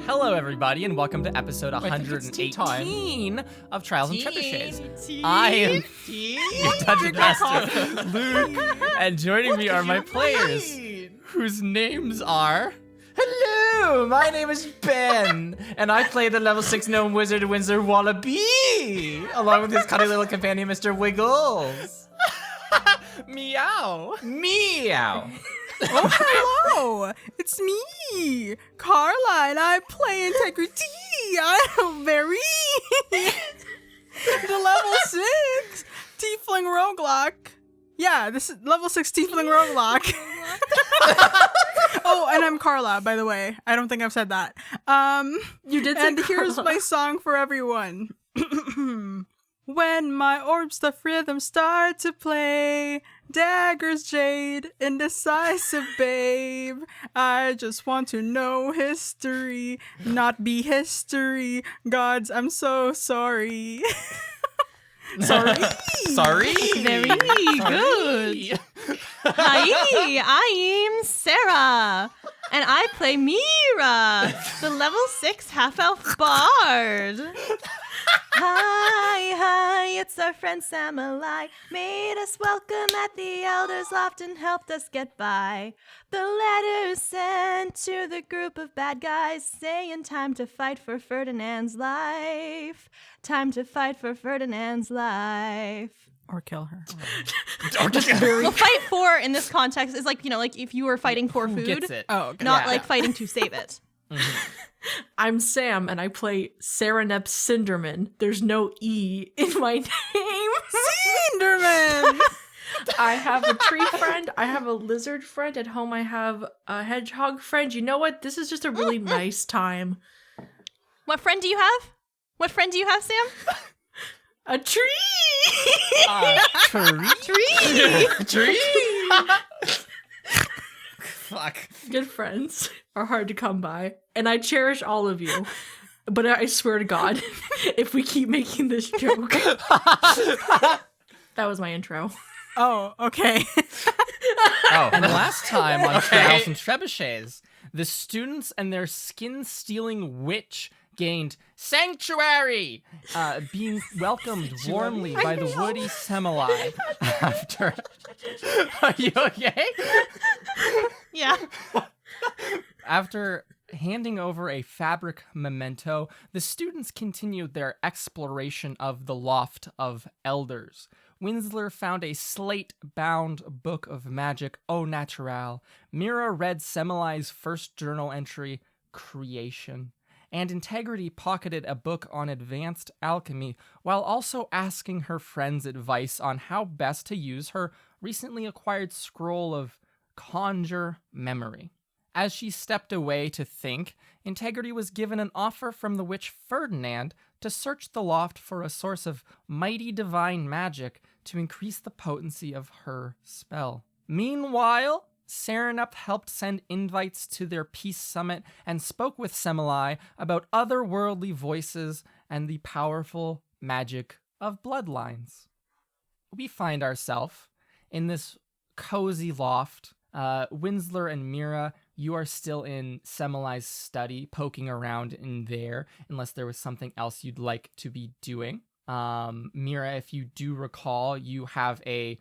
Hello, everybody, and welcome to episode I think it's tea 118 of Trials Trebuchets. Tea. I am Tea. your Dungeon Master, Luke, and joining me are my players, whose names are... Hello, my name is Ben, and I play the level 6 gnome wizard Windsor Wallaby, along with his cunning little companion, Mr. Wiggles. Meow. Meow. Oh, hello! It's me, Carla, and I play Integrity. I'm very the level 6 Tiefling Roguelike. Yeah, this is level 6 Tiefling Roguelike. Oh, and I'm Carla, by the way. I don't think I've said that. You did say And here's Carla. my song for everyone. When my orb stuff rhythm start to play, daggers jade, indecisive babe. I just want to know history, not be history. Gods, I'm so sorry. Sorry. Sorry. Very good. Hi, I'm Sarah, and I play Mira, the level 6 half-elf bard. Hi, it's our friend Samalai. Made us welcome at the Elder's Loft and helped us get by. The letter sent to the group of bad guys saying time to fight for Ferdinand's life. Time to fight for Ferdinand's life. Or kill her. Or just very... Well, fight for in this context is like, like if you were fighting for Who food, gets it? Oh, okay. not Yeah. like fighting to save it. I'm Sam, and I play Saranep Cinderman. There's no E in my name. Cinderman! I have a tree friend. I have a lizard friend. At home, I have a hedgehog friend. You know what? This is just a really nice time. What friend do you have? What friend do you have, Sam? A tree! Tree. Tree. Fuck. Good friends are hard to come by, and I cherish all of you. But I swear to God, if we keep making this joke... That was my intro. Oh, okay. Oh. And last time on Trials and Trebuchets, the students and their skin-stealing witch gained sanctuary, being welcomed warmly by the woody Semelai after... Are you okay? Yeah. After handing over a fabric memento, the students continued their exploration of the Loft of Elders. Winsler found a slate-bound book of magic au naturel. Mira read Semelai's first journal entry, Creation. And Integrity pocketed a book on advanced alchemy, while also asking her friends' advice on how best to use her recently acquired scroll of Conjure Memory. As she stepped away to think, Integrity was given an offer from the witch Ferdinand to search the loft for a source of mighty divine magic to increase the potency of her spell. Meanwhile, Saranep helped send invites to their peace summit and spoke with Semelai about otherworldly voices and the powerful magic of bloodlines. We find ourselves in this cozy loft. Winsler and Mira, you are still in Semelai's study, poking around in there, unless there was something else you'd like to be doing. Mira, if you do recall, you have a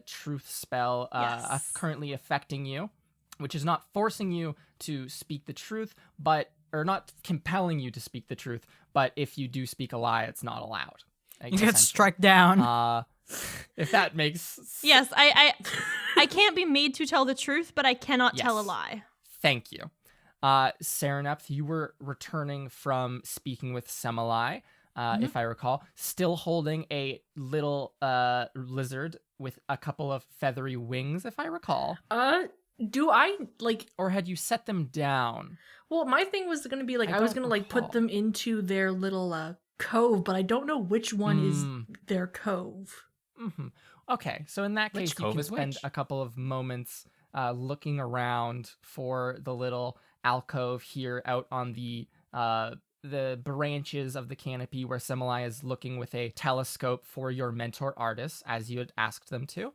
truth spell Yes. currently affecting you, which is not forcing you to speak the truth, or not compelling you to speak the truth, but if you do speak a lie, it's not allowed. You get struck down. If that makes sense. Yes, I can't be made to tell the truth, but I cannot tell a Yes. lie. Thank you. Saranep, you were returning from speaking with Semelai, if I recall, still holding a little lizard with a couple of feathery wings, if I recall. Do I, like... Or had you set them down? Well, my thing was gonna be, like, I I was don't gonna, like, recall. put them into their little, cove, but I don't know which one is their cove. Mm-hmm. Okay, so in that Which case, you cove can is spend which? a couple of moments looking around for the little alcove here out on the the branches of the canopy where Semilai is looking with a telescope for your mentor artists, as you had asked them to.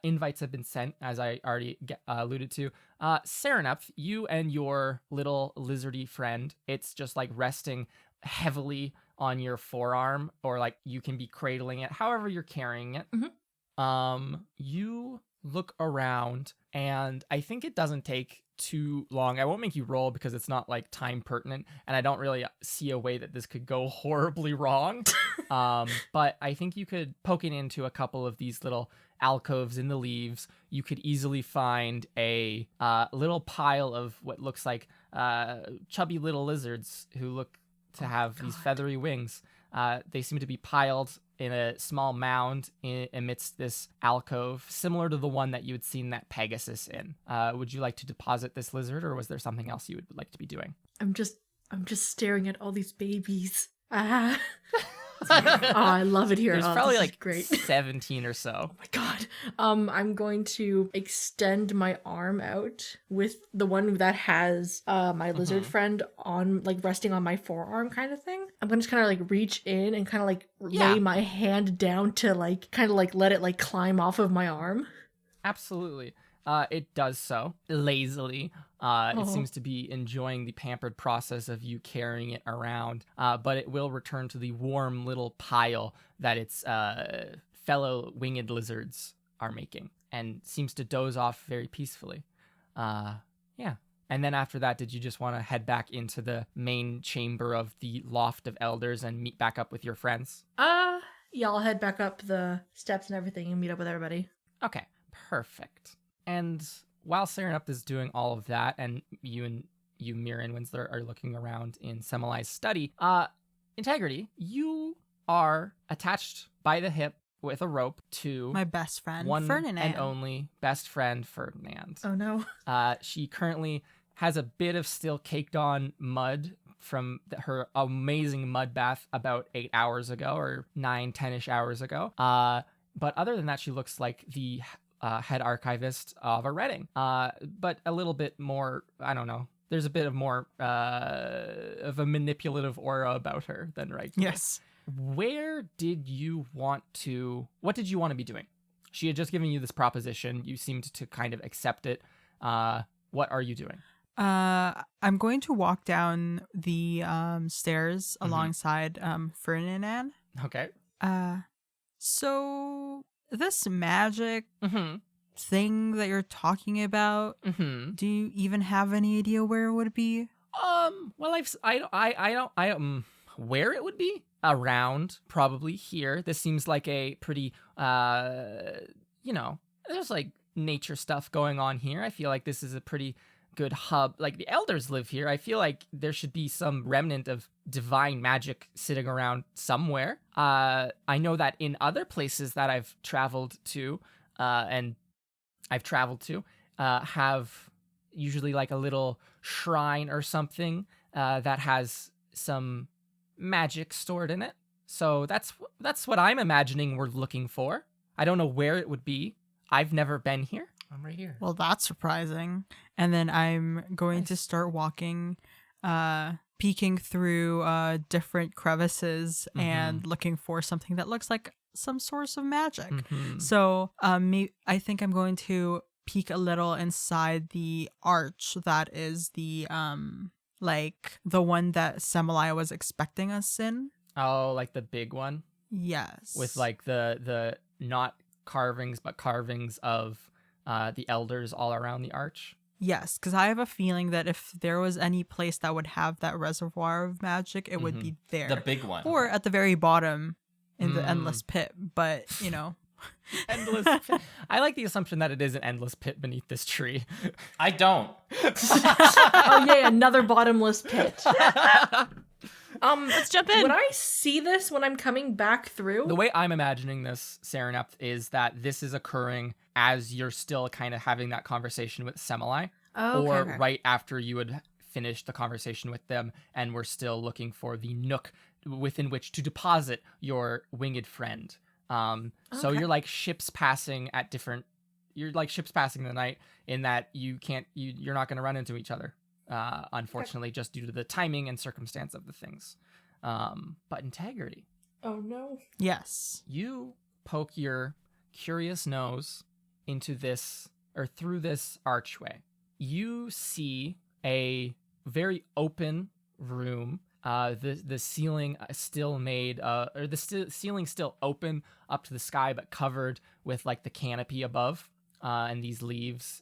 Invites have been sent, as I already alluded to. Serenuph, you and your little lizardy friend, it's just like resting heavily on your forearm, or like you can be cradling it, however you're carrying it. You look around, and I think it doesn't take too long. I won't make you roll because it's not like time pertinent, and I don't really see a way that this could go horribly wrong. But I think you could poke it into a couple of these little alcoves in the leaves. You could easily find a little pile of what looks like chubby little lizards who look to have these feathery wings. They seem to be piled in a small mound amidst this alcove, similar to the one that you had seen that Pegasus in. Would you like to deposit this lizard, or was there something else you would like to be doing? I'm just staring at all these babies. Oh, I love it here. There's Oh, probably this is like great. 17 or so. Oh my god. I'm going to extend my arm out with the one that has my lizard friend on, like, resting on my forearm kind of thing. I'm gonna just kind of like reach in and kind of like lay my hand down to like kind of like let it like climb off of my arm. Absolutely. It does so lazily. It seems to be enjoying the pampered process of you carrying it around, but it will return to the warm little pile that its fellow winged lizards are making, and seems to doze off very peacefully. Yeah. And then after that, did you just want to head back into the main chamber of the Loft of Elders and meet back up with your friends? Yeah, I'll head back up the steps and everything and meet up with everybody. Okay, perfect. And while Serenup is doing all of that, and you, Mira and Winsler, are looking around in Semilai's study, Integrity, you are attached by the hip with a rope to My best friend, one Ferdinand. and only best friend, Ferdinand. Oh no. She currently has a bit of still caked on mud from her amazing mud bath about 8 hours ago, or 9-10ish hours ago. But other than that, she looks like the head archivist of a Reading, but a little bit more, I don't know, there's a bit of more of a manipulative aura about her than right. Yes. What did you want to be doing? She had just given you this proposition. You seemed to kind of accept it. What are you doing? I'm going to walk down the stairs alongside Ferdinand. Okay. So this magic thing that you're talking about, do you even have any idea where it would be? Well, I don't, where it would be? Around, probably here. This seems like a pretty, there's like nature stuff going on here. I feel like this is a pretty good hub. Like, the elders live here. I feel like there should be some remnant of divine magic sitting around somewhere. I know that in other places that I've traveled to, have usually like a little shrine or something that has some magic stored in it. So that's what I'm imagining we're looking for. I don't know where it would be. I've never been here. I'm right here. Well, that's surprising. And then I'm going to start walking, peeking through different crevices and looking for something that looks like some source of magic. So I think I'm going to peek a little inside the arch that is the like the one that Semilai was expecting us in. Oh, like the big one? Yes. With like the not carvings, but carvings of the elders all around the arch? Yes, because I have a feeling that if there was any place that would have that reservoir of magic, it would be there. The big one. Or at the very bottom in the endless pit. But, Endless pit. I like the assumption that it is an endless pit beneath this tree. I don't. Oh yeah, another bottomless pit. Let's jump in. When I see this when I'm coming back through, The way I'm imagining this, Serenup, is that this is occurring as you're still kind of having that conversation with Semilai, or right after you had finished the conversation with them and we're still looking for the nook within which to deposit your winged friend. So you're like ships passing the night, in that you're not going to run into each other. unfortunately, just due to the timing and circumstance of the things. But integrity, Oh no. Yes. you poke your curious nose into this or through this archway. You see a very open room. The ceiling still made or the ceiling still open up to the sky, but covered with like the canopy above, and these leaves.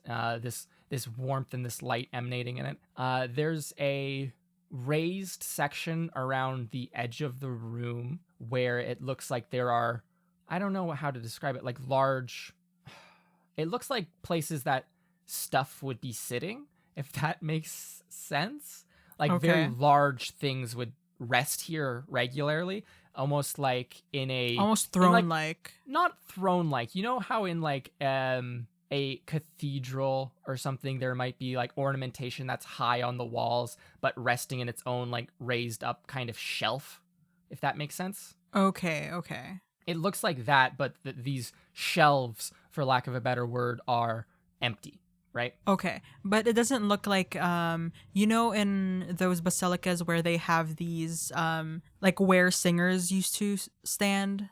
This warmth and this light emanating in it. There's a raised section around the edge of the room where it looks like there are, I don't know how to describe it, like large, it looks like places that stuff would be sitting, if that makes sense. Like very Okay. large things would rest here regularly, almost like in a Almost in, like, throne-like. not throne like. You know how in like a cathedral or something there might be like ornamentation that's high on the walls but resting in its own like raised up kind of shelf, if that makes sense. Okay. It looks like that, but these shelves, for lack of a better word, are empty, right? Okay, but it doesn't look like in those basilicas where they have these like where singers used to stand.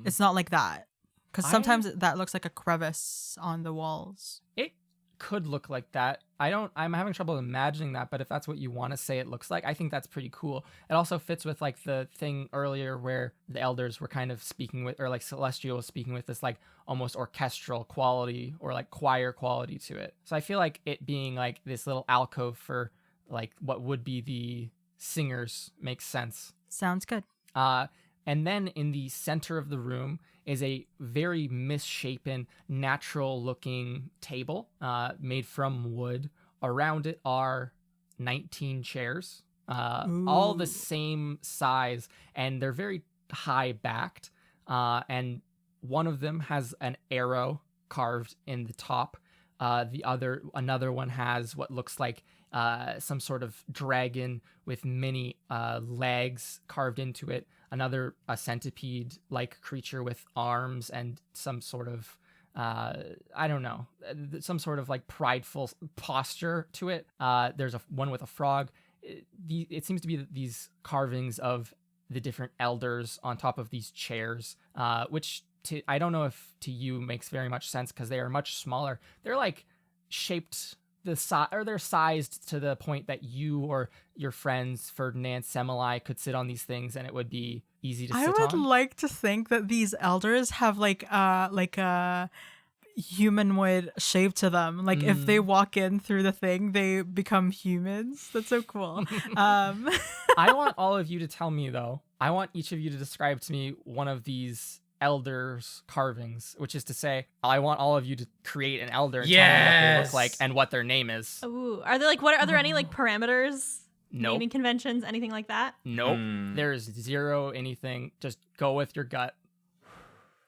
It's not like that, because sometimes that looks like a crevice on the walls. It could look like that. I'm having trouble imagining that, but if that's what you want to say it looks like, I think that's pretty cool. It also fits with like the thing earlier where the elders were kind of speaking with, or like Celestial was speaking with, this like almost orchestral quality or like choir quality to it. So I feel like it being like this little alcove for like what would be the singers makes sense. Sounds good. And then in the center of the room is a very misshapen, natural-looking table made from wood. Around it are 19 chairs, all the same size, and they're very high-backed. And one of them has an arrow carved in the top. Another one has what looks like some sort of dragon with many legs carved into it. Another, a centipede-like creature with arms and some sort of, I don't know, some sort of like prideful posture to it. There's one with a frog. It seems to be these carvings of the different elders on top of these chairs, which I don't know if to you makes very much sense because they are much smaller. They're like shaped they're sized to the point that you or your friends Ferdinand Semeli could sit on these things and it would be easy to sit I would on. like to think that these elders have like a humanoid shape to them. Like if they walk in through the thing, they become humans. That's so cool. I want all of you to tell me though. I want each of you to describe to me one of these elders carvings, which is to say, I want all of you to create an elder and tell me what they look like and what their name is. Ooh, are there any like parameters? Nope. Naming conventions, anything like that? Nope. There's zero anything. Just go with your gut.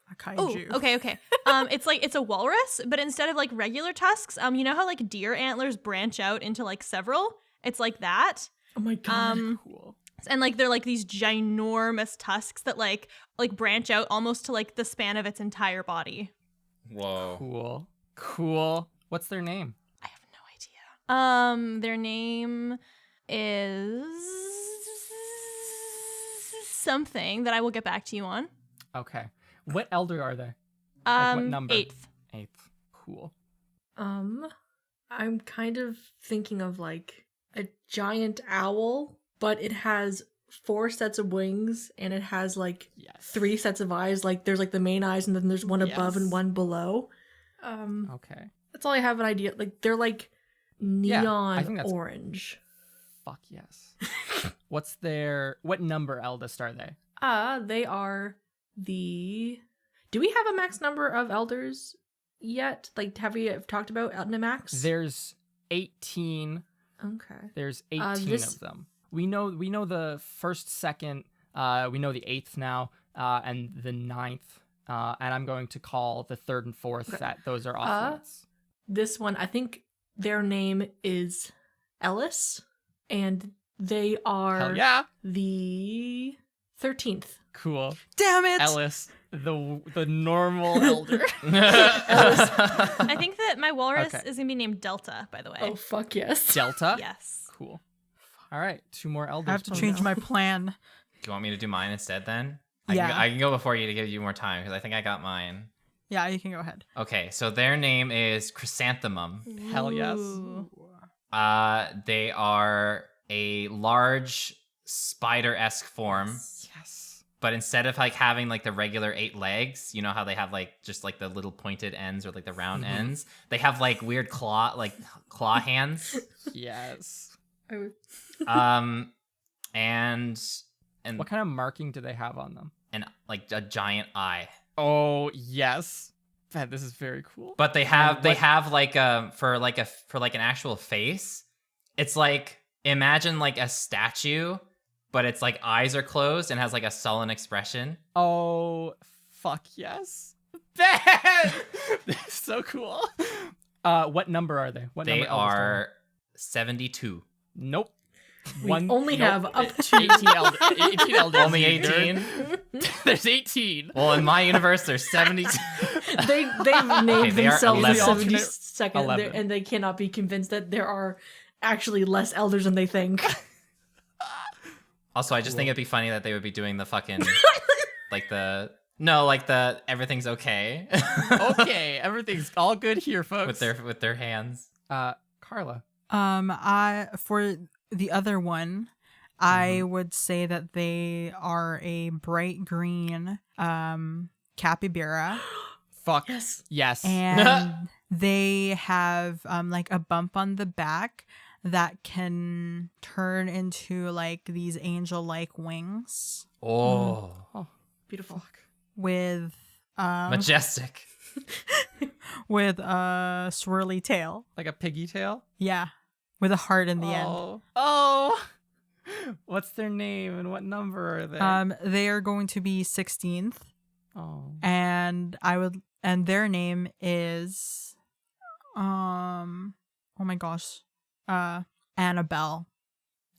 A kaiju. Oh, okay. It's a walrus, but instead of like regular tusks, you know how like deer antlers branch out into like several? It's like that. Oh my god. Cool. And like they're like these ginormous tusks that like branch out almost to like the span of its entire body. Whoa. Cool. What's their name? I have no idea. Their name is something that I will get back to you on. Okay. What elder are they? Like what number? 8th. 8th. Cool. I'm kind of thinking of like a giant owl, but it has 4 sets of wings and it has like 3 sets of eyes. Like there's like the main eyes and then there's one above and one below. Okay. That's all I have an idea. Like they're like neon I think that's- orange. Fuck yes. What number eldest are they? They are do we have a max number of elders yet? Like, have we talked about a max? There's 18. Okay. There's 18 of them. We know the first, second, we know the 8th now, and the 9th, and I'm going to call the 3rd and 4th that those are off limits. This one, I think their name is Ellis, and they are Hell yeah. the 13th. Cool. Damn it! Ellis, the normal elder. I think that my walrus Okay. is going to be named Delta, by the way. Oh, fuck yes. Delta. Yes. Cool. All right, 2 more elders. I have to Oh, change no. my plan. Do you want me to do mine instead then? Yeah. I can go before you to give you more time because I think I got mine. Yeah, you can go ahead. Okay, so their name is Chrysanthemum. Hell yes. Ooh. They are a large spider-esque form, Yes. but instead of like having like the regular 8 legs, you know how they have like just like the little pointed ends or like the round ends, they have like weird claw hands. Yes. And What kind of marking do they have on them? and like a giant eye. Oh yes. Man, this is very cool. But they have like for an actual face. It's like imagine like a statue, but its like eyes are closed and has like a sullen expression. Oh fuck yes. Ben! This is so cool. What number are they? What They number elders do are 72. Nope. We only have up to 18 elders. 18 elders. Only you nerd. 18. There's 18. Well, in my universe, there's 72. they've named they are themselves the 11. 72nd 11. and they cannot be convinced that there are actually less elders than they think. Also, I just think it'd be funny that they would be doing the fucking like the everything's okay Okay, everything's all good here, folks. with their hands. Carla. I for the other one, I would say that they are a bright green capybara, Fuck. Yes. Yes. and they have like a bump on the back that can turn into like these angel-like wings Oh, Beautiful. with majestic. with a swirly tail. Like a piggy tail. Yeah, with a heart in the end. Oh. What's their name and what number are they? They are going to be 16th, Oh. and their name is oh my gosh, Annabelle.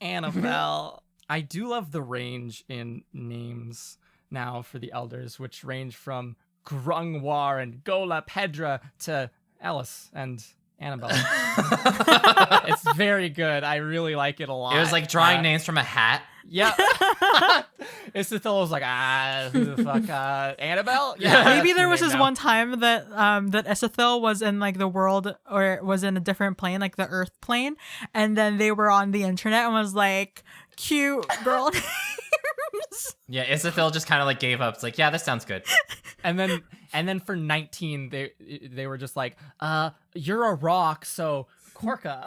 Annabelle. I do love the range in names now for the elders, which range from Grungwar and Gola Pedra to Ellis and Annabelle. It's very good. I really like it a lot. It was like drawing names from a hat. Yeah. Isithel was like, who the fuck? Annabelle? Yeah. Maybe that's there her was name this now. one time that that Esethil was in like the world, or was in a different plane, like the Earth plane, and then they were on the internet and was like, cute girl names. Yeah, Isithil just kind of like gave up. It's like, yeah, this sounds good. And then for 19, they were just like, you're a rock, so Korka.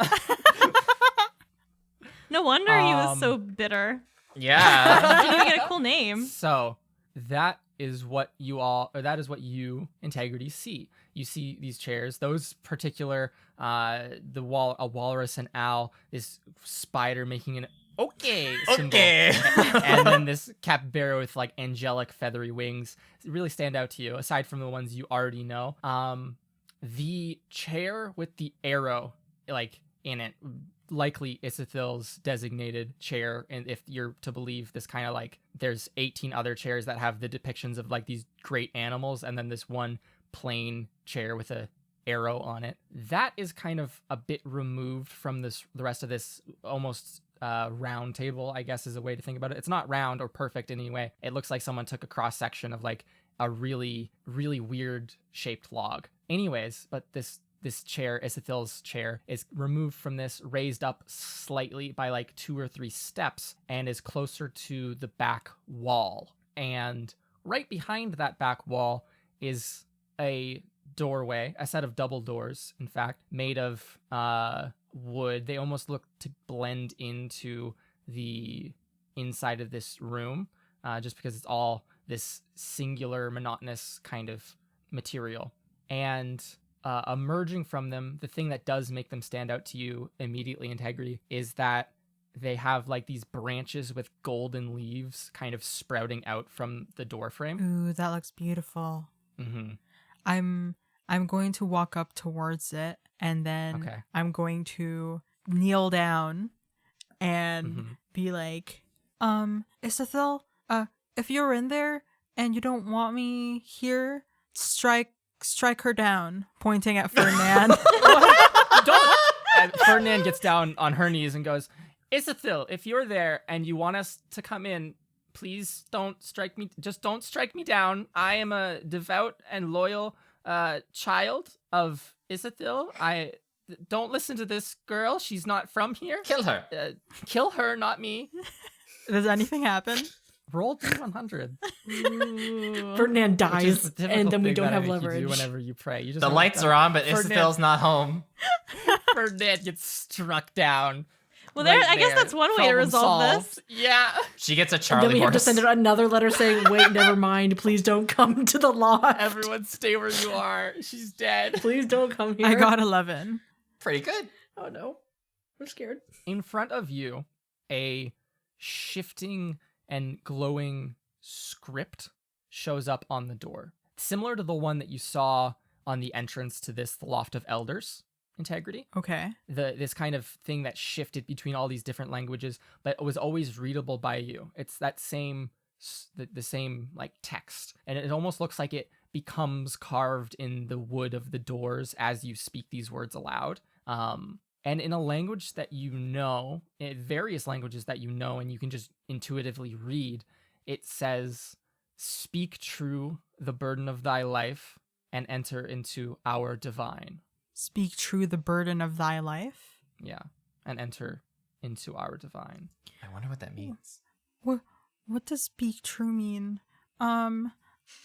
No wonder he was so bitter. Yeah. Didn't even get a cool name. So that is what you Integrity see. You see these chairs, those particular a walrus and owl, this spider making an symbol. Okay. And then this capybara with like angelic feathery wings really stand out to you, aside from the ones you already know. The chair with the arrow like in it, likely Isithil's designated chair, and if you're to believe this kind of like there's 18 other chairs that have the depictions of like these great animals, and then this one plain chair with a arrow on it. That is kind of a bit removed from the rest of this almost round table, I guess is a way to think about it. It's not round or perfect in any way. It looks like someone took a cross section of like a really, really weird shaped log. Anyways, but this chair, Isithil's chair, is removed from this, raised up slightly by like 2 or 3 steps, and is closer to the back wall. And right behind that back wall is a doorway, a set of double doors, in fact, made of wood. They almost look to blend into the inside of this room, just because it's all this singular, monotonous kind of material. And emerging from them, the thing that does make them stand out to you immediately, Integrity, is that they have like these branches with golden leaves kind of sprouting out from the door frame. Ooh, that looks beautiful. Mm-hmm. I'm going to walk up towards it, and then Okay. I'm going to kneel down and Mm-hmm. be like, Isithil, if you're in there and you don't want me here, strike her down, pointing at Ferdinand. Don't. And Ferdinand gets down on her knees and goes, Isathil, if you're there and you want us to come in, please don't strike me. Just don't strike me down. I am a devout and loyal child of Isathil. I don't listen to this girl. She's not from here. Kill her. Kill her, not me. Does anything happen? Roll D100. Ferdinand Which is dies, the typical and then we thing don't that I have make you do leverage. whenever you pray. You just The roll lights down. are on, but Ferdinand- Isabel's not home. Ferdinand gets struck down. Well, right I guess there. that's one way to Problem resolve this. solved. Yeah. She gets a And Charlie then we have to horse. send out another letter saying, "Wait, never mind. Please don't come to the loft. Everyone stay where you are. She's dead. Please don't come here." I got 11. Pretty good. Oh no, I'm scared. In front of you, a shifting and glowing script shows up on the door. Similar to the one that you saw on the entrance to the Loft of Elders Integrity. Okay. This kind of thing that shifted between all these different languages, but was always readable by you. It's that same the same like text, and it almost looks like it becomes carved in the wood of the doors as you speak these words aloud. And in a language that you know, in various languages that you know, and you can just intuitively read, it says, "Speak true the burden of thy life, and enter into our divine." Speak true the burden of thy life. Yeah, and enter into our divine. I wonder what that means. What does speak true mean? I'm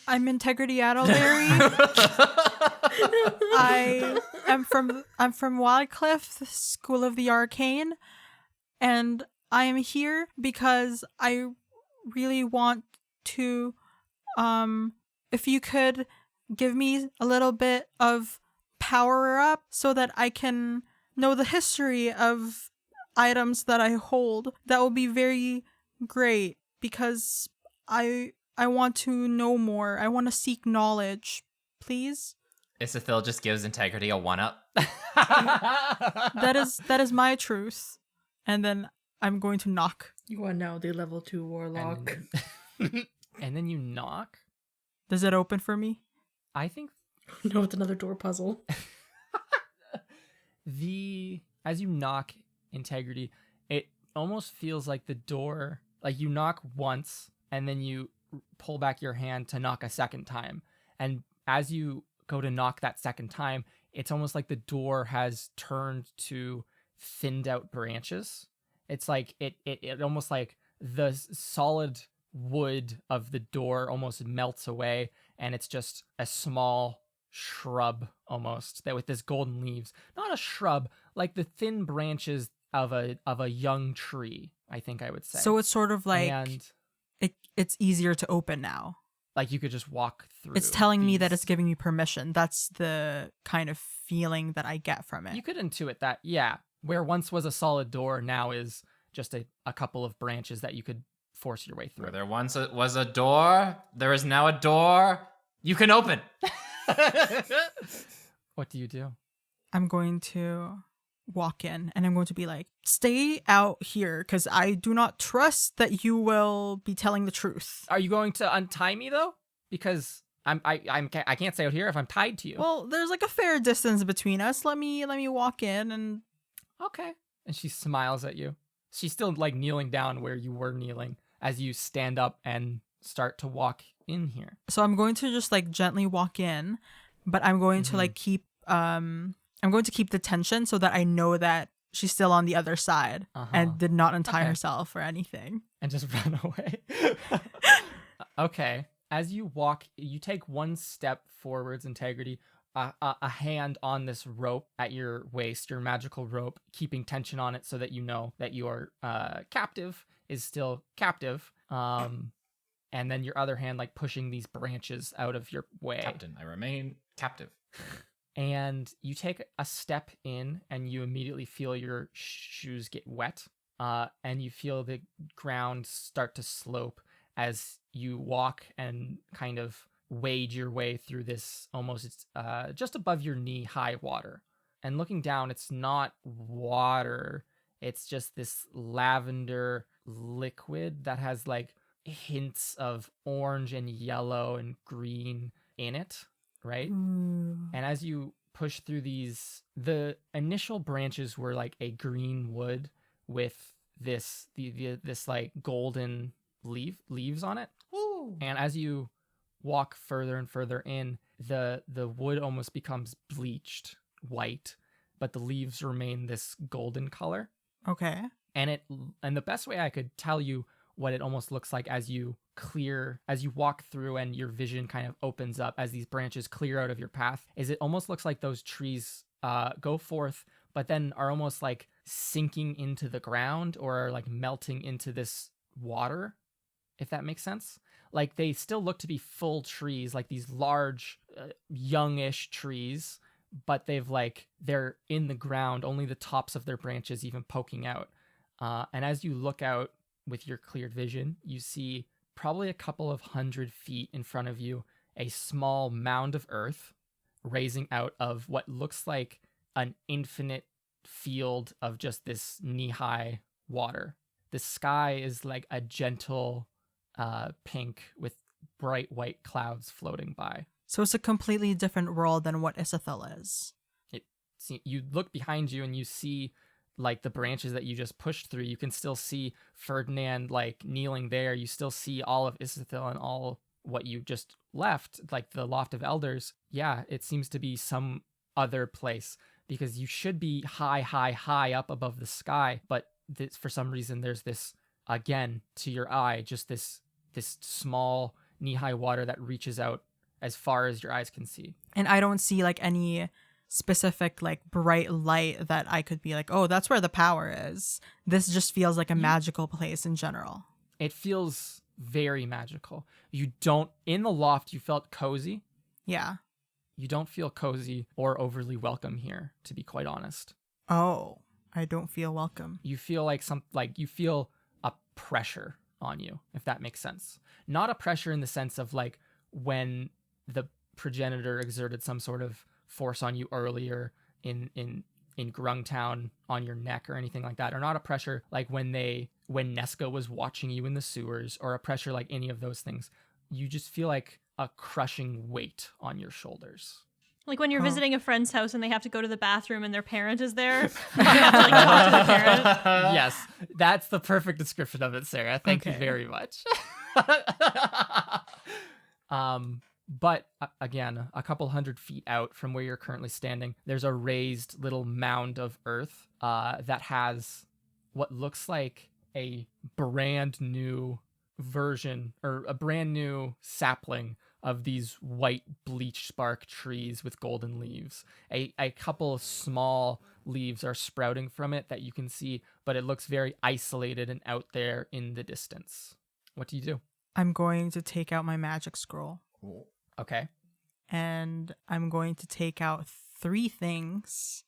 Integrity Adelberry. I'm from Wildcliff, the School of the Arcane, and I am here because I really want to if you could give me a little bit of power up so that I can know the history of items that I hold, that will be very great, because I want to know more. I want to seek knowledge. Please? Isathil just gives Integrity a 1-up. That is my truth. And then I'm going to knock. You are now the level 2 warlock. And then you knock. Does it open for me? I think No, it's another door puzzle. as you knock Integrity, it almost feels like the door, like you knock once and then you pull back your hand to knock a second time. And as you go to knock that second time, it's almost like the door has turned to thinned out branches. It's like it almost like the solid wood of the door almost melts away, and it's just a small shrub almost that with this golden leaves. Not a shrub, like the thin branches of a young tree, I think I would say. So it's sort of like and it's easier to open now. like you could just walk through. It's telling me that these- it's giving me permission. That's the kind of feeling that I get from it. You could intuit that, yeah. Where once was a solid door, now is just a couple of branches that you could force your way through. Where there once was a door, there is now a door you can open. What do you do? I'm going to walk in and I'm going to be like, stay out here because I do not trust that you will be telling the truth. Are you going to untie me though? Because I can't stay out here if I'm tied to you. Well, there's like a fair distance between us. Let me walk in and Okay. And she smiles at you. She's still like kneeling down where you were kneeling as you stand up and start to walk in here. so I'm going to just like gently walk in, but I'm going to like keep I'm going to keep the tension so that I know that she's still on the other side and did not untie Okay. herself or anything. And just run away. Okay. As you walk, you take one step forwards, Integrity, a hand on this rope at your waist, your magical rope, keeping tension on it so that you know that your captive is still captive. And then your other hand like pushing these branches out of your way. Captain, I remain captive. And you take a step in and you immediately feel your shoes get wet, and you feel the ground start to slope as you walk and kind of wade your way through this almost just above your knee high water. And looking down, it's not water, it's just this lavender liquid that has like hints of orange and yellow and green in it, right? Ooh. And as you push through these, the initial branches were like a green wood with this this like golden leaves on it. Woo. And as you walk further and further in, the wood almost becomes bleached white, but the leaves remain this golden color. Okay. And the best way I could tell you what it almost looks like as you walk through and your vision kind of opens up as these branches clear out of your path, is it almost looks like those trees go forth, but then are almost like sinking into the ground or are like melting into this water, if that makes sense. Like they still look to be full trees, like these large, youngish trees, but they're in the ground, only the tops of their branches even poking out. And as you look out with your cleared vision, you see probably a couple of 100 feet in front of you a small mound of earth raising out of what looks like an infinite field of just this knee-high water. The sky is like a gentle pink with bright white clouds floating by. So it's a completely different world than what Isethel is. You look behind you and you see like the branches that you just pushed through. You can still see Ferdinand like kneeling there. You still see all of Isethel and all what you just left, like the Loft of Elders. Yeah, it seems to be some other place because you should be high up above the sky. But for some reason, there's this, again, to your eye, just this small knee-high water that reaches out as far as your eyes can see. And I don't see like any specific like bright light that I could be like, oh, that's where the power is. This just feels like a magical place in general. It feels very magical. In the loft, you felt cozy. Yeah. You don't feel cozy or overly welcome here, to be quite honest. Oh, I don't feel welcome. You feel you feel a pressure on you, if that makes sense. Not a pressure in the sense of like when the progenitor exerted some sort of force on you earlier in Grungtown on your neck or anything like that, or not a pressure like when Nesca was watching you in the sewers, or a pressure like any of those things. You just feel like a crushing weight on your shoulders. Like when you're visiting a friend's house and they have to go to the bathroom and their parent is there. You have to like talk to the parent. Yes, that's the perfect description of it, Sarah. Thank you very much. But again, a couple 100 feet out from where you're currently standing, there's a raised little mound of earth that has what looks like a brand new version or a brand new sapling of these white bleached bark trees with golden leaves. A couple of small leaves are sprouting from it that you can see, but it looks very isolated and out there in the distance. What do you do? I'm going to take out my magic scroll. Okay. And I'm going to take out 3 things.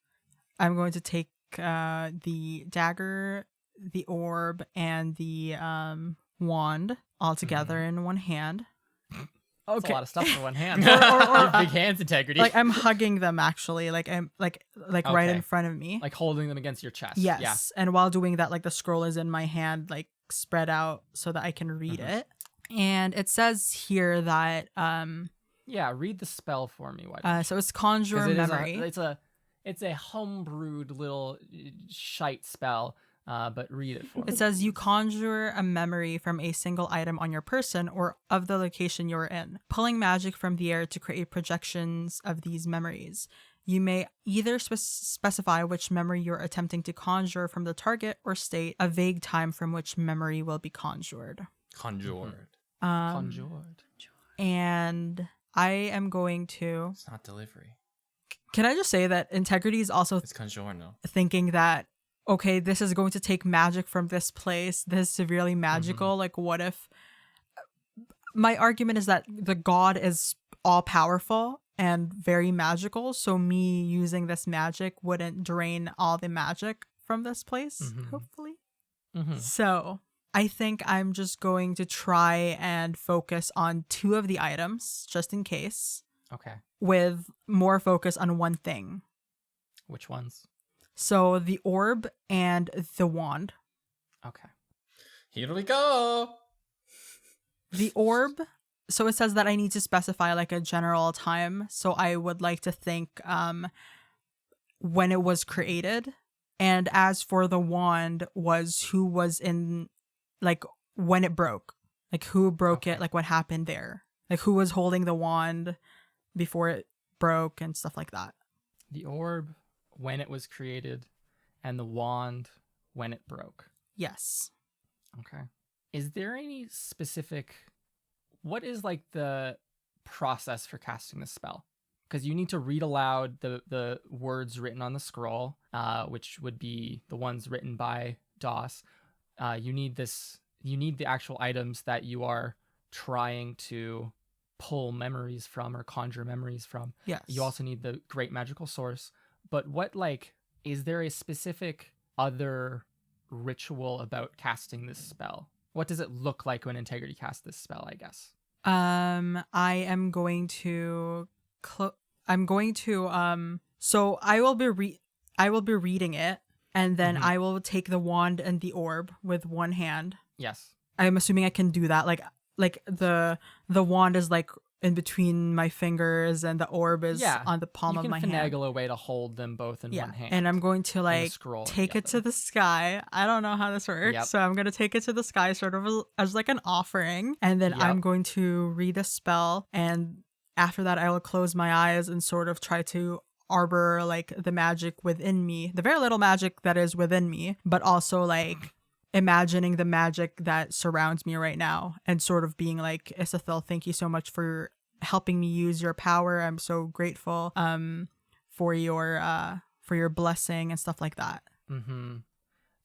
I'm going to take the dagger, the orb, and the wand all together in one hand. That's a lot of stuff in one hand. or big hands, integrity. like I'm hugging them actually, like I'm like right in front of me. Like holding them against your chest. Yes. Yeah. And while doing that, like the scroll is in my hand, like spread out so that I can read it. And it says here that yeah, read the spell for me. so it's conjure memory. It's a homebrewed little shite spell, but read it for me. It says you conjure a memory from a single item on your person or of the location you're in, pulling magic from the air to create projections of these memories. You may either specify which memory you're attempting to conjure from the target or state a vague time from which memory will be conjured. Conjured. Conjured. And I am going to... It's not delivery. Can I just say that Integrity is also It's congiorno. thinking that, okay, this is going to take magic from this place. This is severely magical. Like, what if... My argument is that the god is all-powerful and very magical, so me using this magic wouldn't drain all the magic from this place, hopefully. So... I think I'm just going to try and focus on 2 of the items, just in case. Okay. With more focus on one thing. Which ones? So the orb and the wand. Okay. Here we go. The orb. So it says that I need to specify like a general time. So I would like to think when it was created. And as for the wand, was who was in, like, when it broke. Like, who broke it, like, what happened there. Like, who was holding the wand before it broke and stuff like that. The orb, when it was created, and the wand, when it broke. Yes. Okay. Is there any specific... What is, like, the process for casting this spell? Because you need to read aloud the words written on the scroll, which would be the ones written by Doss. You need the actual items that you are trying to pull memories from or conjure memories from. Yes. You also need the great magical source. But what, like, is there a specific other ritual about casting this spell? What does it look like when Integrity casts this spell, I guess? I am going to so I will be reading it, and then I will take the wand and the orb with one hand. Yes. I'm assuming I can do that. Like the wand is like in between my fingers, and the orb is on the palm of my hand. You can finagle a way to hold them both in one hand. And I'm going to like scroll take it to the sky. I don't know how this works. Yep. So I'm going to take it to the sky sort of as like an offering. And then I'm going to read a spell. And after that, I will close my eyes and sort of try to arbor like the magic within me, the very little magic that is within me, but also like imagining the magic that surrounds me right now, and sort of being like, Isethel, thank you so much for helping me use your power. I'm so grateful for your blessing and stuff like that. Mm-hmm.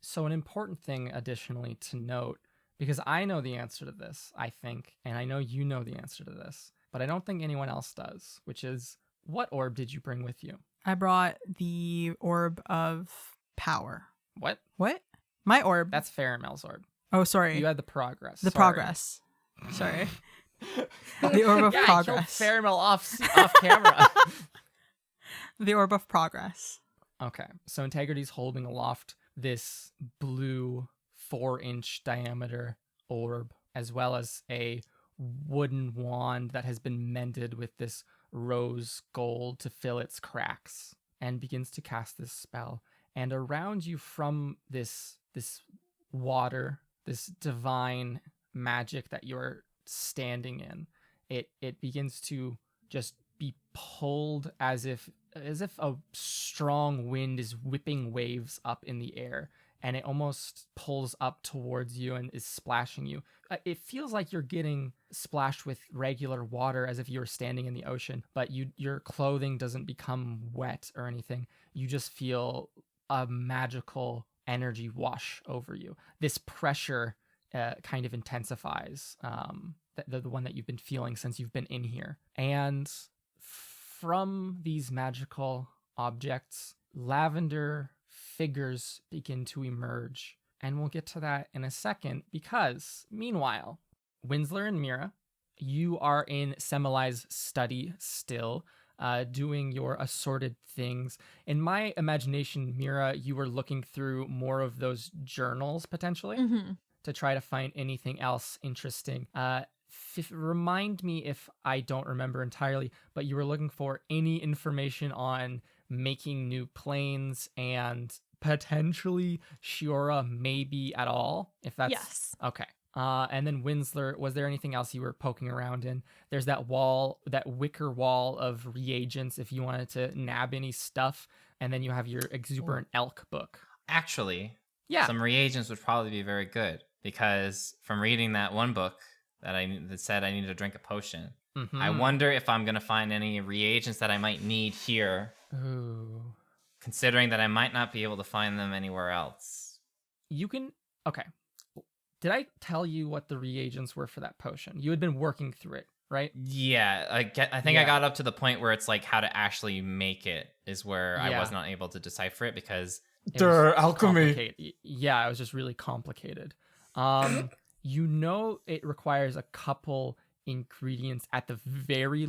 So an important thing additionally to note, because I know the answer to this, I think, and I know you know the answer to this, but I don't think anyone else does, which is, what orb did you bring with you? I brought the orb of power. What? My orb. That's Faramel's orb. Oh, sorry. You had the progress. Progress. Sorry. The orb of progress. Yeah, Faramel off camera. The orb of progress. Okay, so Integrity's holding aloft this blue 4-inch diameter orb, as well as a wooden wand that has been mended with this rose gold to fill its cracks, and begins to cast this spell. And around you from this water, this divine magic that you're standing in, it begins to just be pulled as if a strong wind is whipping waves up in the air, and it almost pulls up towards you and is splashing you. It feels like you're getting splashed with regular water as if you were standing in the ocean, but your clothing doesn't become wet or anything. You just feel a magical energy wash over you. This pressure kind of intensifies, the one that you've been feeling since you've been in here. And from these magical objects, lavender figures begin to emerge. And we'll get to that in a second, because meanwhile, Winsler and Mira, you are in Semeli's study still, doing your assorted things. In my imagination, Mira, you were looking through more of those journals potentially to try to find anything else interesting. Remind me if I don't remember entirely, but you were looking for any information on making new planes and potentially Shiora, maybe at all, if that's... Yes. Okay. And then Winsler, was there anything else you were poking around in? There's that wall, that wicker wall of reagents if you wanted to nab any stuff. And then you have your exuberant elk book. Actually, Yeah. some reagents would probably be very good, because from reading that one book that said I needed to drink a potion, I wonder if I'm going to find any reagents that I might need here, Ooh. considering that I might not be able to find them anywhere else. You can... Okay. Did I tell you what the reagents were for that potion? You had been working through it, right? Yeah, I think I got up to the point where it's like how to actually make it is where I was not able to decipher it, because Alchemy. Yeah, it was just really complicated. You know, it requires a couple ingredients at the very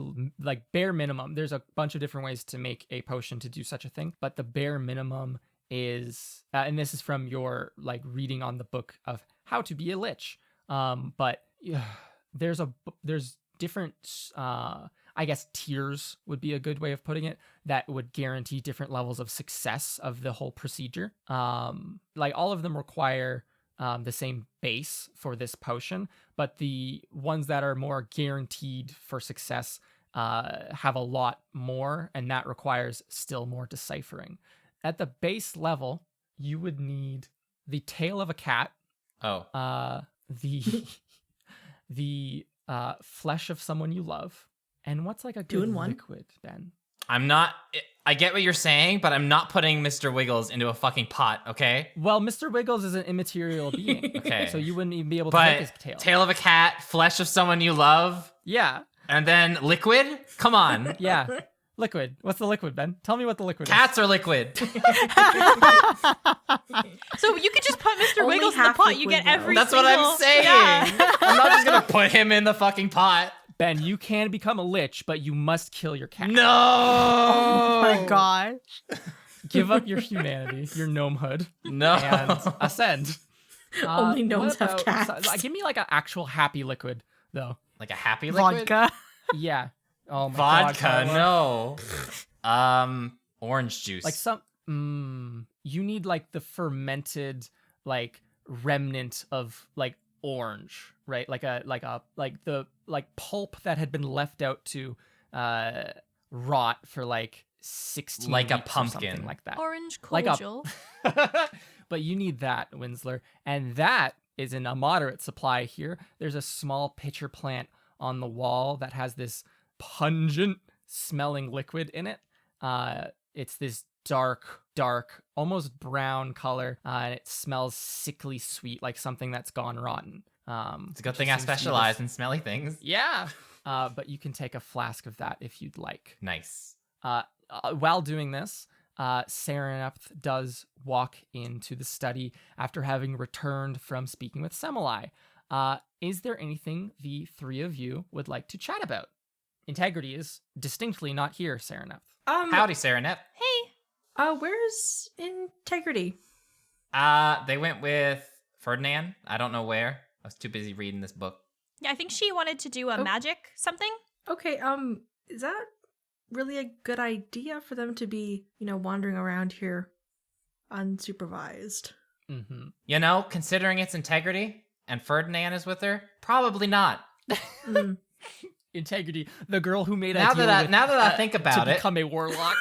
bare minimum. There's a bunch of different ways to make a potion to do such a thing, but the bare minimum is, and this is from your reading on the book of how to be a lich. But there's different I guess tiers would be a good way of putting it, that would guarantee different levels of success of the whole procedure. Like all of them require the same base for this potion, but the ones that are more guaranteed for success have a lot more, and that requires still more deciphering. At the base level, you would need the tail of a cat, Oh. the flesh of someone you love, and what's like a Two good in one? liquid, Ben? I get what you're saying, but I'm not putting Mr. Wiggles into a fucking pot, okay? Well, Mr. Wiggles is an immaterial being, Okay. so you wouldn't even be able to take his But tail. of a cat, flesh of someone you love, Yeah, and then liquid? Come on. yeah. Liquid. What's the liquid, Ben? Tell me what the liquid Cats are liquid. So you could just put Mr. Only Wiggles in the half pot. You liquid, get though. every That's single... what I'm saying. Yeah. I'm not just gonna put him in the fucking pot. is. Ben, you can become a lich, but you must kill your cat. No. Oh my god. Give up your humanity, your gnomehood, No. and ascend. Only gnomes what have about- cats. give me like an actual happy liquid, though. Like a happy liquid? Vodka. Yeah. Oh my Vodka, God, Carla. no. Orange juice. Like some. You need like the fermented like remnant of like orange, right? Like the pulp that had been left out to rot for like 16 Like a weeks or pumpkin. something like that. Orange Like a- cordial. But you need that, Winsler, and that is in a moderate supply here. There's a small pitcher plant on the wall that has this pungent smelling liquid in it. It's this dark, almost brown color, and it smells sickly sweet, like something that's gone rotten. It's a good thing I specialize in smelly things. Yeah, but you can take a flask of that if you'd like. Nice. While doing this, Sereneth does walk into the study after having returned from speaking with Semilai. Is there anything the three of you would like to chat about? Integrity is distinctly not here, Sereneth. Howdy, Serenep. Hey, Where's Integrity? They went with Ferdinand. I don't know where. I was too busy reading this book. yeah, I think she wanted to do a magic something. Okay, is that really a good idea for them to be, wandering around here unsupervised? Mm-hmm. You know, considering its integrity and Ferdinand is with her, probably not. Mm. Integrity, the girl who made Now a deal that with, I think about to it, become a warlock.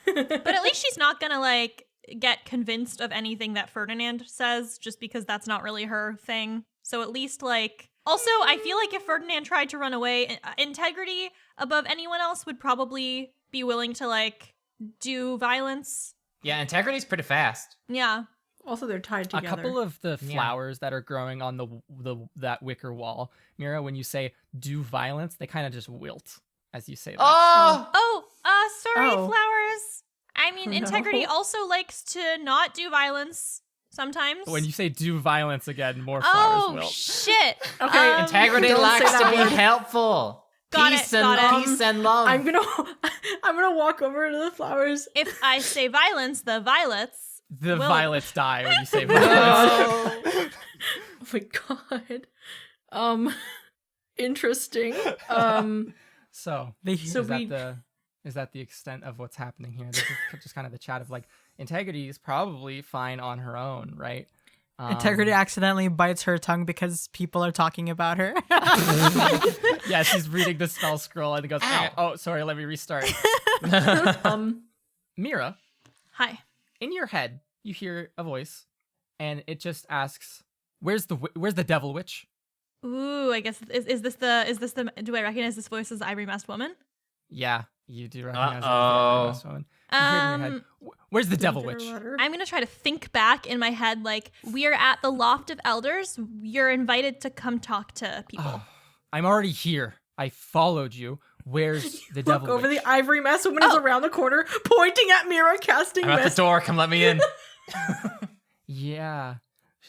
But at least she's not gonna like get convinced of anything that Ferdinand says just because that's not really her thing. So at least like also I feel like if Ferdinand tried to run away, Integrity above anyone else would probably be willing to like do violence. yeah, integrity's pretty fast. Yeah. Also, they're tied A together. couple of the Yeah. flowers that are growing on that wicker wall, Mira, when you say do violence, they kind of just wilt as you say that. Oh, Oh, sorry, Oh. flowers. I mean, No. Integrity also likes to not do violence sometimes. When you say do violence again, more flowers Oh wilt. shit. Okay, integrity don't likes say to that be word. helpful. Got it, Peace and got it. peace and love. I'm gonna walk over to the flowers. If I say violence, the violets. The Will- violets die when you say violence. No. Oh my god. Interesting. So, They- is So that we- the extent of what's happening here? This is just kind of the chat of like Integrity is probably fine on her own, right? Integrity accidentally bites her tongue because people are talking about her. Yeah, she's reading the spell scroll and it goes, Ow. oh, sorry, let me restart. Mira, Hi. in your head, you hear a voice, and it just asks, "Where's the devil witch?" Ooh, I guess is this the do I recognize this voice as the Ivory Masked Woman? Yeah, you do recognize it as the Uh-oh. last one. You hear it in your head, "Where's the devil witch?" I'm gonna try to think back in my head like we're at the Loft of Elders. You're invited to come talk to people. Oh, I'm already here. I followed you. Where's the Look devil over witch? the ivory mask woman is around the corner, pointing at Mira, casting I'm at the mist. door. Come let me in. Yeah.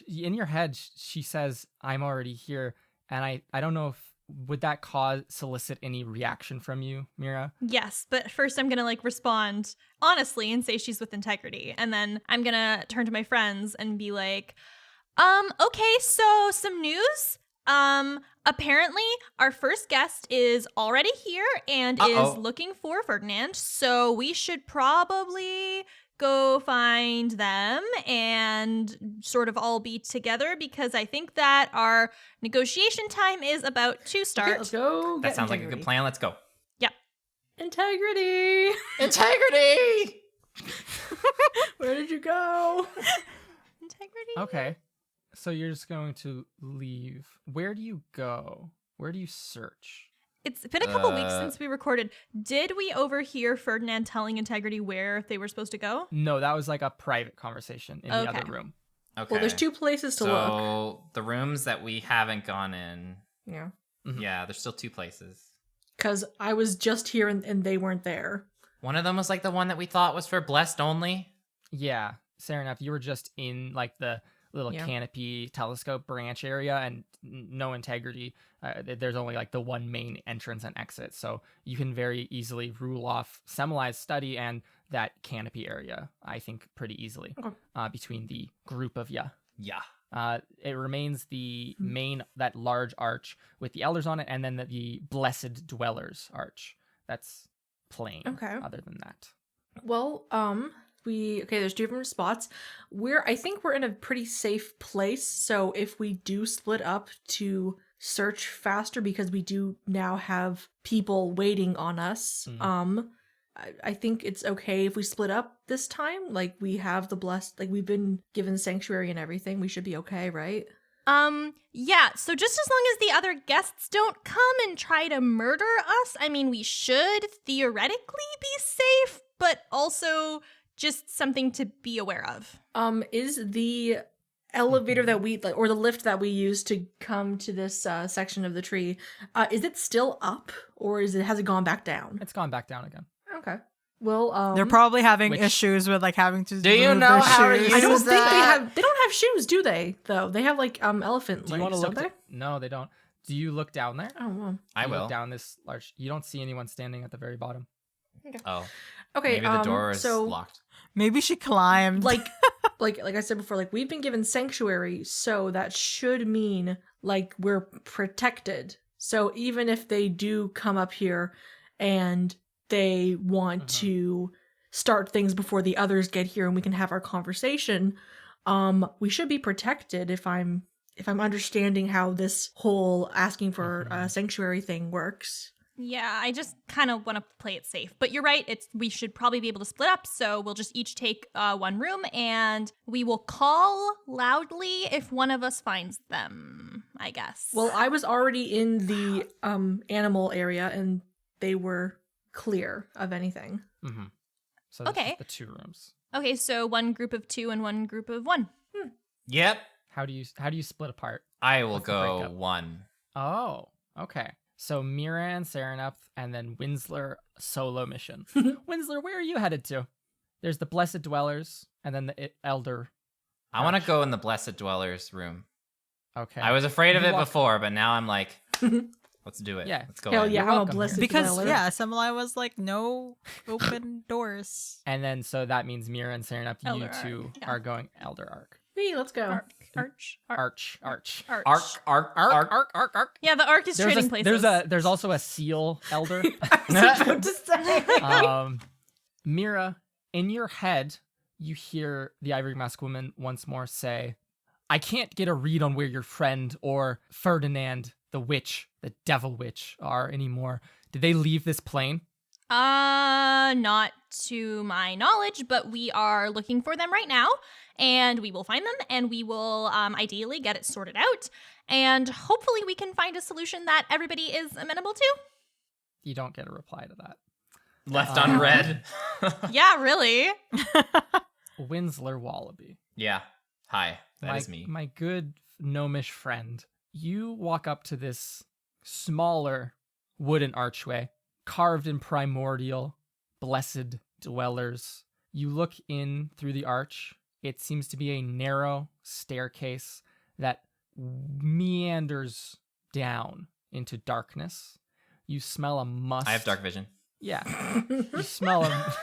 In your head, she says, "I'm already here." And I don't know if would that solicit any reaction from you, Mira? Yes, but first I'm gonna like respond honestly and say she's with Integrity, and then I'm gonna turn to my friends and be like, okay, so some news. Apparently, our first guest is already here and is looking for Ferdinand, so we should probably go find them and sort of all be together because I think that our negotiation time is about to start. Okay, let's go. That sounds like a good plan. Let's go. Yep. Integrity. Integrity! Where did you go? Integrity. Okay. So you're just going to leave. Where do you go? Where do you search? It's been a couple weeks since we recorded. Did we overhear Ferdinand telling Integrity where they were supposed to go? No, that was like a private conversation in the other room. Okay. Well, there's 2 places to look. So the rooms that we haven't gone in, Yeah. yeah, there's still 2 places. Because I was just here and they weren't there. One of them was like the one that we thought was for blessed only. Yeah, fair enough. You were just in like the little canopy telescope branch area and no integrity. There's only like the one main entrance and exit. So you can very easily rule off Semeli's study and that canopy area, I think, pretty easily between the group of ya. Yeah. It remains the main, that large arch with the elders on it, and then the blessed dwellers arch. That's plain. Okay. Other than that. Well, there's 2 different spots. I think we're in a pretty safe place. So if we do split up to search faster, because we do now have people waiting on us, I think it's okay if we split up this time. Like, we have the blessed, like, we've been given sanctuary and everything. We should be okay, right? Yeah, so just as long as the other guests don't come and try to murder us, I mean, we should theoretically be safe, but also just something to be aware of. Is the elevator that we, or the lift that we use to come to this section of the tree, is it still up, or has it gone back down? It's gone back down again. Okay. Well, They're probably having issues with like having to. Do you remove know their how to shoes. use I don't think that? they don't have shoes, do they? Though they have like elephant Do you want legs, to look? don't they? No, they don't. Do you look down there? Oh, well. I You look will. down this large. You don't see anyone standing at the very bottom. Oh. Okay. Maybe the door is so locked. Maybe she climbed. like I said before, like, we've been given sanctuary, so that should mean like we're protected. So even if they do come up here and they want to start things before the others get here and we can have our conversation, we should be protected if I'm understanding how this whole asking for sanctuary thing works. Yeah, I just kind of want to play it safe. But you're right, we should probably be able to split up, so we'll just each take one room, and we will call loudly if one of us finds them, I guess. Well, I was already in the animal area and they were clear of anything. Mm-hmm. So this Okay. is the 2 rooms. Okay, so one group of 2 and one group of 1. Yep. How do you split apart? I will What's the go breakup? 1. Oh, okay. So Mira and Sereneth, and then Winsler solo mission. Winsler, where are you headed to? There's the Blessed Dwellers, and then the Elder. I want to go in the Blessed Dwellers room. Okay. I was afraid of You it walk- before, but now I'm like, let's do it. Yeah. Let's go Hell in. yeah, You're I'm a welcome blessed here. because dweller. Semeli was like no open doors. And then so that means Mira and Sereneth, you Elder 2 Arc, yeah. are going Elder Arc. Hey, let's go. Arch. Arch. Arch. Arc. Yeah, the arc is trading places. There's also a seal elder. About to say. Mira, in your head, you hear the Ivory Mask woman once more say, I can't get a read on where your friend or Ferdinand, the witch, the devil witch, are anymore. Did they leave this plane? Not to my knowledge, but we are looking for them right now, and we will find them, and we will ideally get it sorted out, and hopefully we can find a solution that everybody is amenable to. You don't get a reply to that. Left unread. Yeah, really. Winsler Wallaby. Yeah. Hi. That is my, me. My good gnomish friend. You walk up to this smaller wooden archway, carved in primordial, blessed dwellers. You look in through the arch. It seems to be a narrow staircase that meanders down into darkness. You smell a musk. I have dark vision. Yeah. You smell a...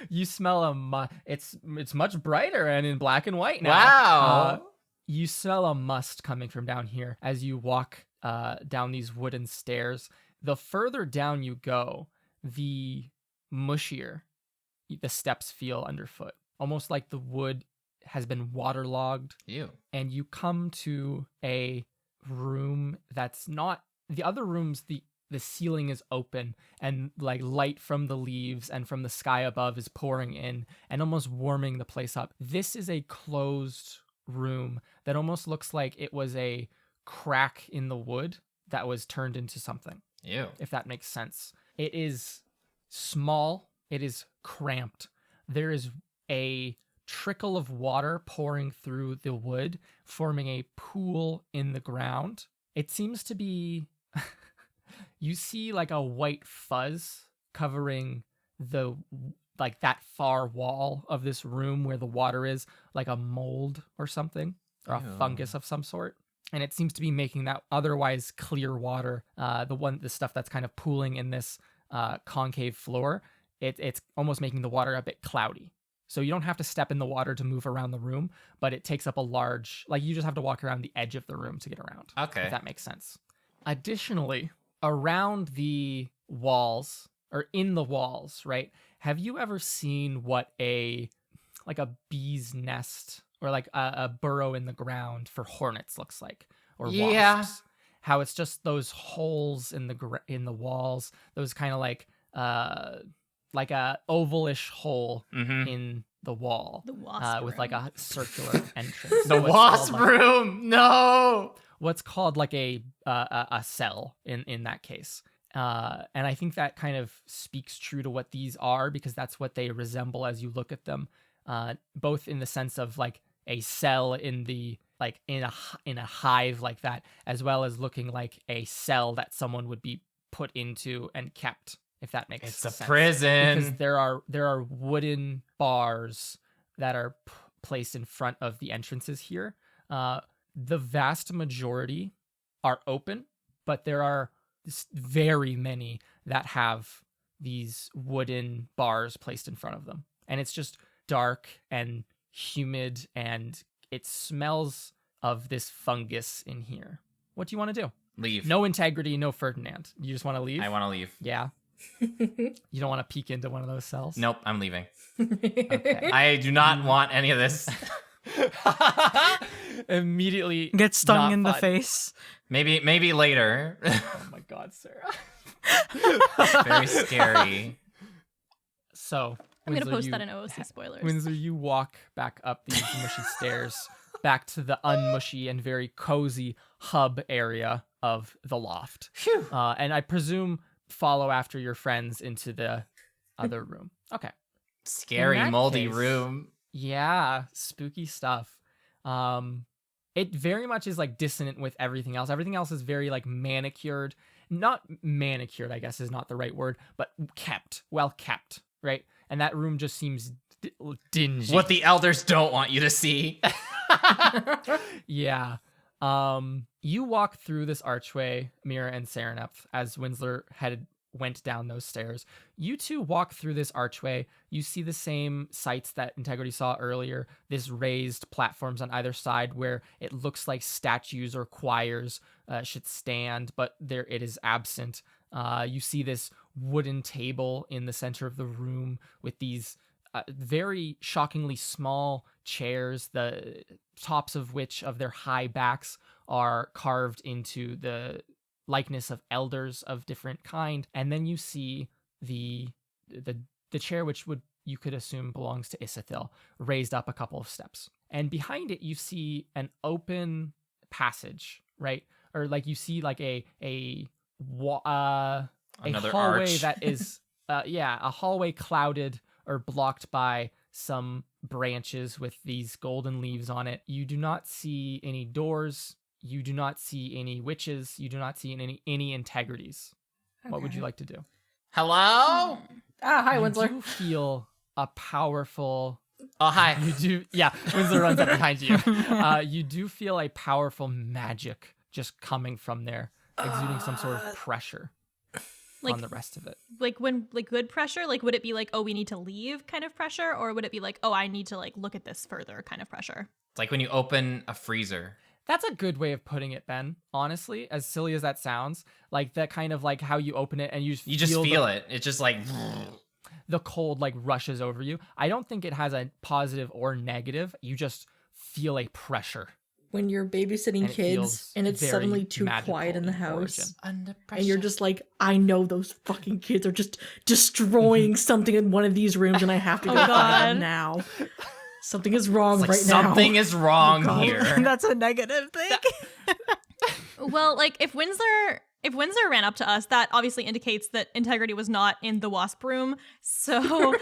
You smell it's much brighter and in black and white now. Wow. You smell a must coming from down here as you walk down these wooden stairs. The further down you go, the mushier the steps feel underfoot, almost like the wood has been waterlogged. Ew. And you come to a room that's not the other rooms. The ceiling is open and like light from the leaves and from the sky above is pouring in and almost warming the place up. This is a closed room that almost looks like it was a crack in the wood that was turned into something. Ew. If that makes sense. It is small. It is cramped. There is a trickle of water pouring through the wood, forming a pool in the ground. It seems to be... You see like a white fuzz covering the like that far wall of this room where the water is, like a mold or something, or a Ew. fungus of some sort. And it seems to be making that otherwise clear water, the stuff that's kind of pooling in this concave floor, it's almost making the water a bit cloudy. So you don't have to step in the water to move around the room, but it takes up a large, like you just have to walk around the edge of the room to get around. Okay. If that makes sense. Additionally, around the walls, or in the walls, right? Have you ever seen what a bee's nest or like a burrow in the ground for hornets looks like? Or Yeah. wasps? How it's just those holes in the walls, those kind of like a ovalish hole Mm-hmm. in the wall. The wasp with like room. a circular entrance. The What's wasp called, like, room. No. what's called like a cell in that case. And I think that kind of speaks true to what these are, because that's what they resemble as you look at them, both in the sense of like a cell in the like in a hive like that, as well as looking like a cell that someone would be put into and kept, if that makes It's sense. a prison. Because there are wooden bars that are placed in front of the entrances here. The vast majority are open, but there are very many that have these wooden bars placed in front of them. And it's just dark and humid, and it smells of this fungus in here. What do you want to do? Leave. No integrity, no Ferdinand. You just want to leave? I want to leave. Yeah. You don't want to peek into one of those cells? Nope, I'm leaving. Okay. I do not want any of this. Immediately Get stung not in the fun. face. Maybe later. Oh my god, Sarah. Very scary. So, I'm going to Winslow, post you- that in OOC spoilers. Winslow, you walk back up these mushy stairs, back to the unmushy and very cozy hub area of the loft. And I presume follow after your friends into the other room. Okay. Scary, In that moldy case- room. Yeah, spooky stuff. It very much is like dissonant with everything else. Everything else is very like manicured. Not manicured, I guess is not the right word, but well kept, right? And that room just seems dingy. What the elders don't want you to see. Yeah. You walk through this archway, Mira and Serenep, as Winsler went down those stairs. You two walk through this archway. You see the same sights that Integrity saw earlier, this raised platforms on either side where it looks like statues or choirs should stand, but there it is absent. You see this wooden table in the center of the room with these very shockingly small chairs, the tops of which of their high backs are carved into the likeness of elders of different kind. And then you see the chair, which you could assume belongs to Isithil, raised up a couple of steps. And behind it, you see an open passage, right? Or like you see like Another hallway arch. that is, a hallway clouded or blocked by some branches with these golden leaves on it. You do not see any doors. You do not see any witches. You do not see any integrities. What would you like to do? Hello? Hi, You Winsler. do feel a powerful... Oh, hi. You do... Yeah, Winsler runs up behind you. You do feel a powerful magic just coming from there, exuding some sort of pressure. Like- on the rest of it. Like when like good pressure, like would it be like, oh, we need to leave kind of pressure, or would it be like, oh, I need to like look at this further kind of pressure? It's like when you open a freezer. That's a good way of putting it, Ben. Honestly, as silly as that sounds, like that kind of like how you open it and you You just feel it. It's just like the cold like rushes over you. I don't think it has a positive or negative. You just feel a pressure. When you're babysitting And it kids feels and it's very suddenly too magical quiet in the in house. origin. under pressure. And you're just like, I know those fucking kids are just destroying something in one of these rooms and I have to go Oh, find God. them now. Something is wrong It's like right now. something is wrong God. here. That's a negative thing. Well, like if Windsor ran up to us, that obviously indicates that Integrity was not in the wasp room. So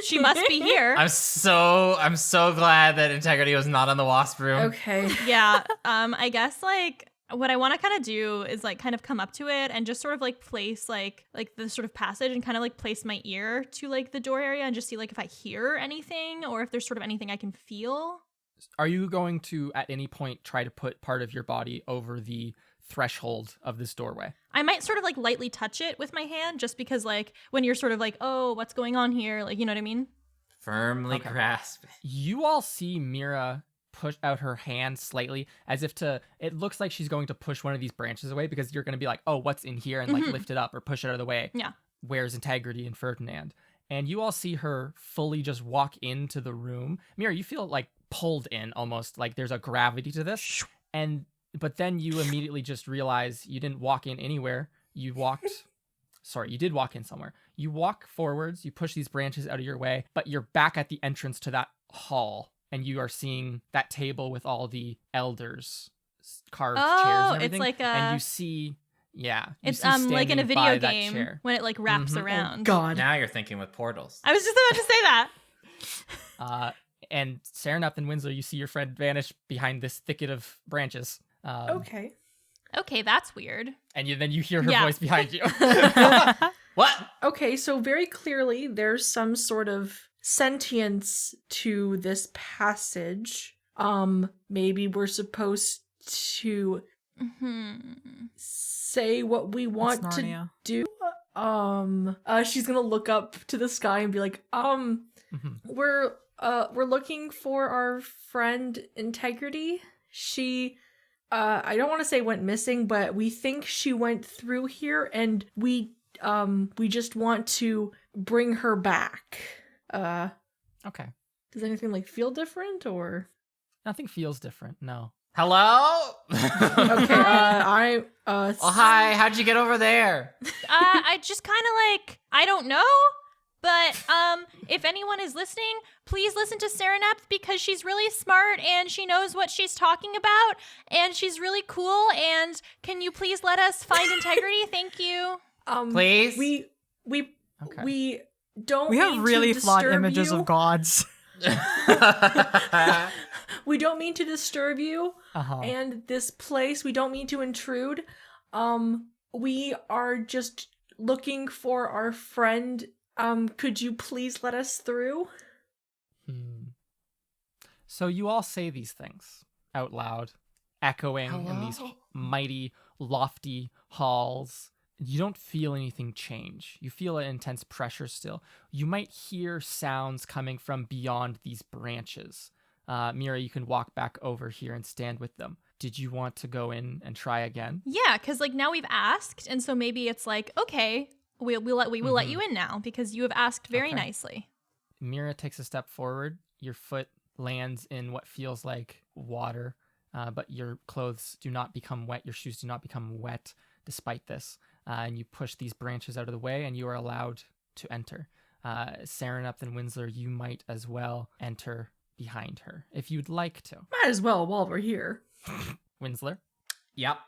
she must be here. I'm so glad that Integrity was not in the wasp room. Okay. Yeah. I guess like what I want to kind of do is like kind of come up to it and just sort of like place like the sort of passage and kind of like place my ear to like the door area and just see like if I hear anything or if there's sort of anything I can feel. Are you going to at any point try to put part of your body over the threshold of this doorway? I might sort of like lightly touch it with my hand just because like when you're sort of like, oh, what's going on here? Like, you know what I mean? Firmly Okay. grasp. You all see Mira push out her hand slightly as if to, it looks like she's going to push one of these branches away because you're going to be like, oh, what's in here? And like lift it up or push it out of the way. Yeah. Where's Integrity and Ferdinand? And you all see her fully just walk into the room. Mira, you feel like pulled in almost, like there's a gravity to this. But then you immediately just realize you didn't walk in anywhere. You did walk in somewhere. You walk forwards, you push these branches out of your way, but you're back at the entrance to that hall. And you are seeing that table with all the elders, carved chairs and everything. it's like and a you see, yeah. you it's see like in a standing by video that game chair. when it like wraps Mhm. around. God. Now you're thinking with portals. I was just about to say that. And Sereneth and Winslow, you see your friend vanish behind this thicket of branches. Okay. Okay, that's weird. And then you hear her Yeah. voice behind you. What? Okay, so very clearly there's some sort of sentience to this passage. Maybe we're supposed to say what we want It's to Narnia. do. She's gonna look up to the sky and be like, Mhm. we're looking for our friend Integrity. She I don't want to say went missing, but we think she went through here and we just want to bring her back. Okay. Does anything like feel different or Nothing feels different. No. Hello? okay, Oh, hi. How'd you get over there? I just kind of like, I don't know. But if anyone is listening, please listen to Sereneth because she's really smart and she knows what she's talking about and she's really cool. And can you please let us find Integrity? Thank you. Please? we Okay. we don't We have mean really to flawed disturb images you. of gods. We don't mean to disturb you. Uh-huh. And this place, we don't mean to intrude. We are just looking for our friend. Could you please let us through? So you all say these things out loud, echoing in these Hello? mighty, lofty halls. You don't feel anything change. You feel an intense pressure still. You might hear sounds coming from beyond these branches. Mira, you can walk back over here and stand with them. Did you want to go in and try again? Yeah, because like now we've asked, and so maybe it's like, okay, we will let you in now because you have asked very Okay. nicely. Mira takes a step forward. Your foot lands in what feels like water, but your clothes do not become wet. Your shoes do not become wet despite this. And you push these branches out of the way and you are allowed to enter. Sereneth and Winslow, you might as well enter behind her if you'd like to. Might as well while we're here. Winslow? Yep.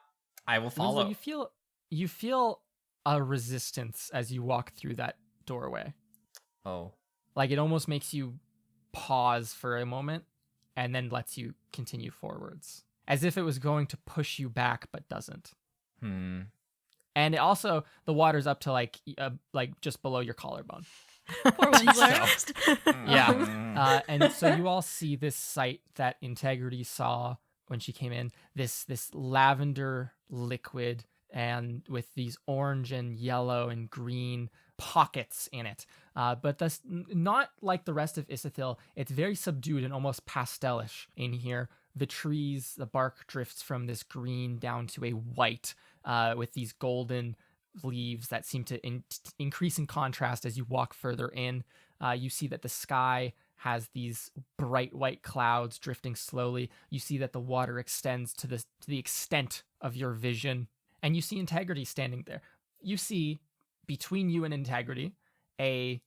I will follow. Winslow, you feel a resistance as you walk through that doorway. Oh. Like it almost makes you pause for a moment and then lets you continue forwards. As if it was going to push you back, but doesn't. And it also, the water's up to like just below your collarbone. Poor Winslow. Yeah. And so you all see this sight that Integrity saw when she came in. This lavender liquid. and with these orange and yellow and green pockets in it. But that's not like the rest of Isithil. It's very subdued and almost pastelish in here. The trees, the bark drifts from this green down to a white with these golden leaves that seem to increase in contrast as you walk further in. You see that the sky has these bright white clouds drifting slowly. You see that the water extends to the extent of your vision. And you see Integrity standing there. You see, between you and Integrity, the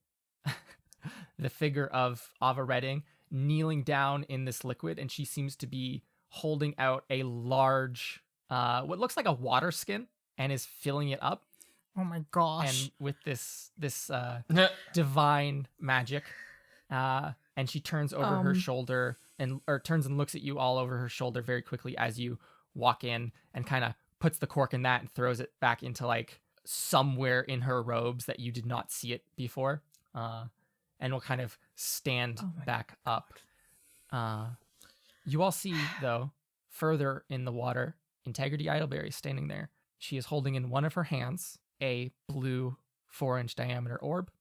figure of Ava Redding kneeling down in this liquid, and she seems to be holding out a large, what looks like a water skin, and is filling it up. Oh my gosh. And with this divine magic, and she turns over her shoulder or turns and looks at you all over her shoulder very quickly as you walk in, and kind of puts the cork in that and throws it back into like somewhere in her robes that you did not see it before, and will kind of stand back up. You all see, though, further in the water, Integrity Idleberry standing there. She is holding in one of her hands a blue 4-inch diameter orb,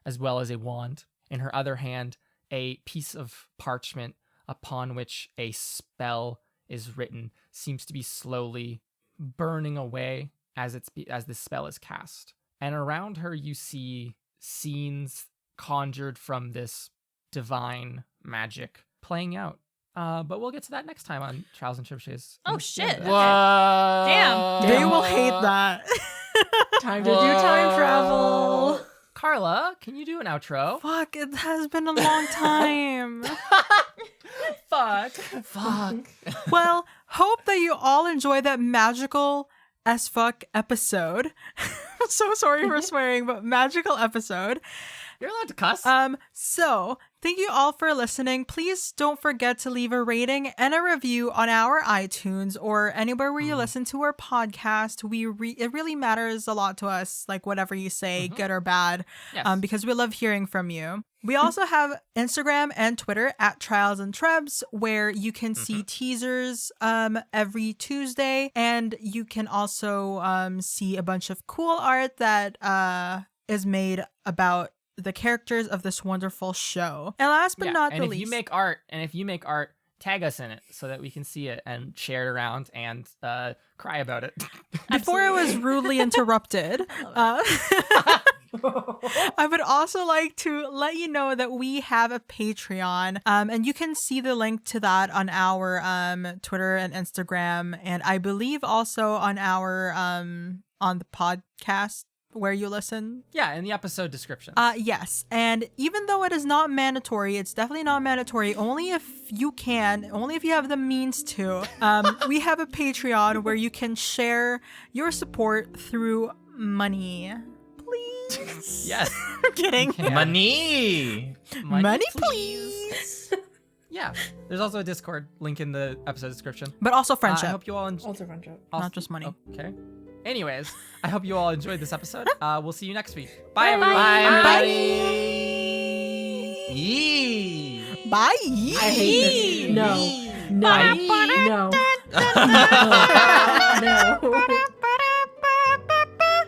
as well as a wand. In her other hand, a piece of parchment upon which a spell is written seems to be slowly burning away as this spell is cast. And around her, you see scenes conjured from this divine magic playing out. But we'll get to that next time on Trials and Trebuchets. Oh shit! Okay. What? Damn. They will hate that. Time to do time travel. Carla, can you do an outro? Fuck, it has been a long time. Fuck. Well, hope that you all enjoy that magical as fuck episode. I'm so sorry for swearing, but magical episode. You're allowed to cuss. So thank you all for listening. Please don't forget to leave a rating and a review on our iTunes or anywhere where you listen to our podcast. It really matters a lot to us, like whatever you say, good or bad, Yes. because we love hearing from you. We also have Instagram and Twitter at Trials and Trebs, where you can see teasers every Tuesday, and you can also see a bunch of cool art that is made about the characters of this wonderful show. And last but not the and least, if you make art, tag us in it so that we can see it and share it around and cry about it. before I was rudely interrupted, I would also like to let you know that we have a Patreon, and you can see the link to that on our Twitter and Instagram, and I believe also on our on the podcast where you listen. Yeah, in the episode description. Yes. And even though it is not mandatory, it's definitely not mandatory. Only if you have the means to. We have a Patreon where you can share your support through money. Please. Yes. I'm kidding. Yeah. Money. Money, please. Yeah. There's also a Discord link in the episode description. But also I friendship. hope you all enjoy. Also friendship. Not just money. Okay. Anyways, I hope you all enjoyed this episode. We'll see you next week. Bye, everyone. Bye. Yee. Bye. I hate this. No. No. No.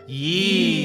Yee.